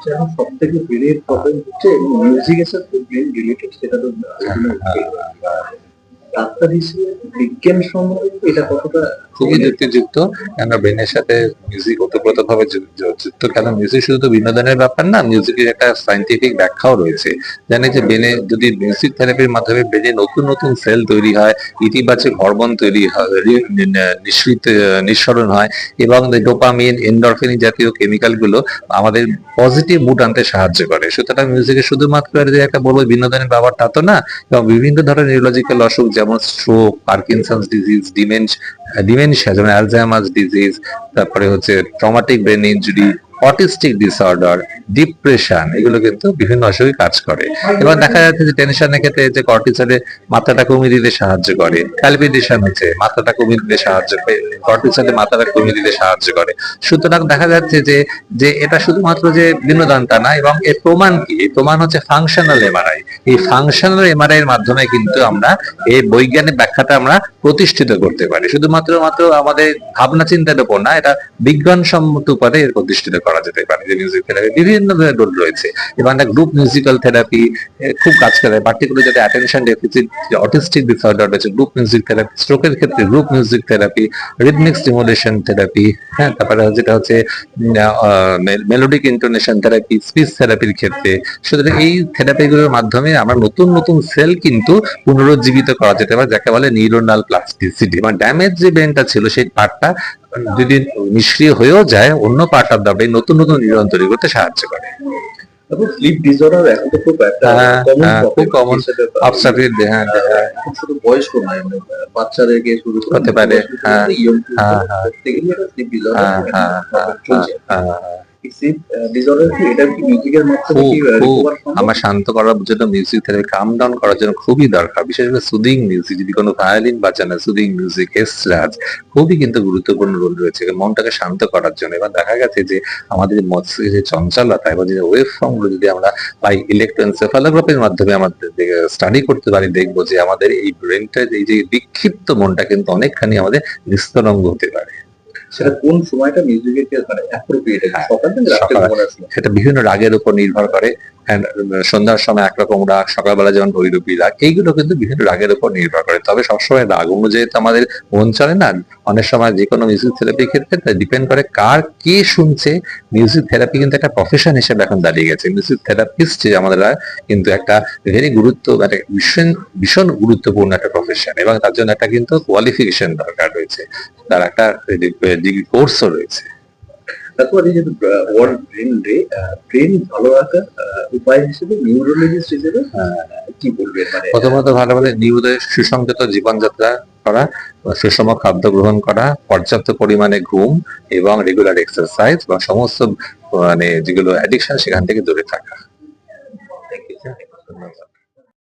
হচ্ছে এখন সব থেকে ব্রেনের প্রবলেম হচ্ছে মিউজিকের সাথে ব্রেন রিলেটেড, সেটা তো ডাক্তার হিসেবে বিজ্ঞান সম্বন্ধে এটা কতটা খুবই যুক্তিযুক্ত। কেন ব্রেনের সাথে মিউজিক ওতপ্রোতভাবে যুক্ত। কেন মিউজিক শুধু তো বিনোদনের ব্যাপার না, মিউজিকের একটা সাইন্টিফিক ব্যাখ্যাও রয়েছে। জানি যে ব্রেনে যদি মিউজিক থেরাপির মাধ্যমে ব্রেনে নতুন নতুন সেল তৈরি হয়, ইতিবাচক হরমোন তৈরি হয়, নিঃসরণ হয়, এবং ডোপামিন, এন্ডরফিন জাতীয় কেমিক্যাল গুলো আমাদের পজিটিভ মুড আনতে সাহায্য করে। সুতরাং মিউজিকে শুধুমাত্র যে একটা বলবো বিনোদনের ব্যাপার তা তো না, এবং বিভিন্ন ধরনের নিউরোলজিক্যাল অসুখ যেমন স্ট্রোক, পার্কিনসন্স ডিজিজ, ডিমেনশিয়া যেমন অ্যালজাইমার্স ডিজিজ, তারপরে হচ্ছে traumatic brain injury, autistic disorder, depression, এগুলো কিন্তু বিভিন্ন অসুখে কাজ করে। এবং দেখা যাচ্ছে যে টেনশনের ক্ষেত্রে যে কর্টিসলের মাত্রাটা কমিয়ে দিতে সাহায্য করে, প্যালপিটেশন হচ্ছে মাত্রাটা কমিয়ে দিতে সাহায্য করে, কর্টিসলের মাত্রাটা কমিয়ে দিতে সাহায্য করে। সুতরাং দেখা যাচ্ছে যে যে এটা শুধুমাত্র যে বিনোদন তা না, এবং এর প্রমাণ কি? এই প্রমাণ হচ্ছে ফাংশনাল এমআরআই। এই ফাংশনাল এমআরআই এর মাধ্যমে কিন্তু আমরা এই বৈজ্ঞানিক ব্যাখ্যাটা আমরা প্রতিষ্ঠিত করতে পারি। শুধুমাত্র আমাদের ভাবনা চিন্তার উপর না, এটা বিজ্ঞানসম্মত উপায়ে এর প্রতিষ্ঠিত করা যেতে পারে। যে মিউজিক থেরাপি বিভিন্ন ধরনের রোল রয়েছে, এবং একটা গ্রুপ মিউজিক্যাল থেরাপি খুব কাজ করে। পার্টিকুলার যাদের অ্যাটেনশন ডেফিসিট, অটিস্টিক ডিসঅর্ডার রয়েছে, গ্রুপ মিউজিক থেরাপি। স্ট্রোকের ক্ষেত্রে group music therapy, rhythmic stimulation therapy, হ্যাঁ, তারপরে যেটা হচ্ছে মেলোডিক ইন্টোনেশন থেরাপি, স্পিচ থেরাপির ক্ষেত্রে। সুতরাং এই থেরাপিগুলোর মাধ্যমে আমরা নতুন নতুন সেল কিন্তু পুনরুজ্জীবিত করা যেতে পারে, যাকে বলে নিউরোনাল প্লাস্টিসিটি। মানে ড্যামেজ যে ব্রেনটা ছিল সেই পার্টটা যদি নিষ্ক্রিয় হয়েও যায়, অন্য পার্ট অফ দ্য ব্রেন নতুন নতুন নিউরন তৈরি করতে সাহায্য করে। তারপর স্লিপ ডিসঅর্ডার এখন তো খুব একটা খুব কমন অবস্ট্রাকটিভ, হ্যাঁ, শুধু বয়স্ক নয়, মানে বাচ্চাদেরকে শুরু হতে পারে। হ্যাঁ, প্রত্যেকেরই একটা স্লিপ ডিসঅর্ডার চলছে। হ্যাঁ, স্লিপ ডিসঅর্ডার কি এটা কি মিউজিকের মাধ্যমে কি রিকভার সম্ভব? আমার শান্ত করার জন্য মিউজিক থেরাপি, কাম ডাউন করার জন্য খুবই দরকার। বিশেষ করে সুদিং মিউজিক, যদি কোনো ভায়োলিন বাজানো সুদিং মিউজিক, এসরাজ, খুবই কিন্তু গুরুত্বপূর্ণ রোল রয়েছে মনটাকে শান্ত করার জন্য। এবার দেখা গেছে যে আমাদের মস্তিষ্কের যে চঞ্চলতা এবং যে ওয়েভ ফর্ম গুলো যদি আমরা পাই ইলেকট্রোএনসেফালোগ্রাফির মাধ্যমে আমাদের স্টাডি করতে পারি, দেখবো যে আমাদের এই ব্রেনটা, এই যে বিক্ষিপ্ত মনটা কিন্তু অনেকখানি আমাদের নিস্তরঙ্গ হতে পারে। সেটা কোন সময়টা মিউজিকের মানে অ্যাপ্রোপ্রিয়েট, সকাল থেকে রাতে ঘুমানোর সময়? সেটা বিভিন্ন রাগের উপর নির্ভর করে। সন্ধ্যার সময় একরকম রাগ, সকালবেলা যেমন ভৈরবী রাগ, এইগুলো কিন্তু বিভিন্ন রাগের উপর নির্ভর করে। তবে সবসময় রাগ অনুযায়ী তো আমাদের মন চলে না। অনেক সময় যে কোনো মিউজিক থেরাপির ক্ষেত্রে ডিপেন্ড করে কে শুনছে। মিউজিক থেরাপি কিন্তু একটা প্রফেশন হিসেবে এখন দাঁড়িয়ে গেছে। মিউজিক থেরাপিস্ট যে আমাদের কিন্তু একটা ভেরি মানে ভীষণ গুরুত্বপূর্ণ একটা প্রফেশন, এবং তার জন্য একটা কিন্তু কোয়ালিফিকেশন দরকার রয়েছে, তার একটা ডিগ্রি কোর্সও রয়েছে। তারপরে যে ওয়ার্ল্ড ব্রেন ডে, ব্রেন ভালো রাখার উপায় হিসেবে নিউরোলজিস্ট হিসেবে কি বলবেন? মানে প্রথমত ভালো নিউরোদের সুসংযত জীবনযাত্রা করা, সুষম খাদ্য গ্রহণ করা, পর্যাপ্ত পরিমাণে ঘুম, এবং রেগুলার এক্সারসাইজ, বা সমস্ত মানে যেগুলো অ্যাডিকশন সেখান থেকে দূরে থাকা।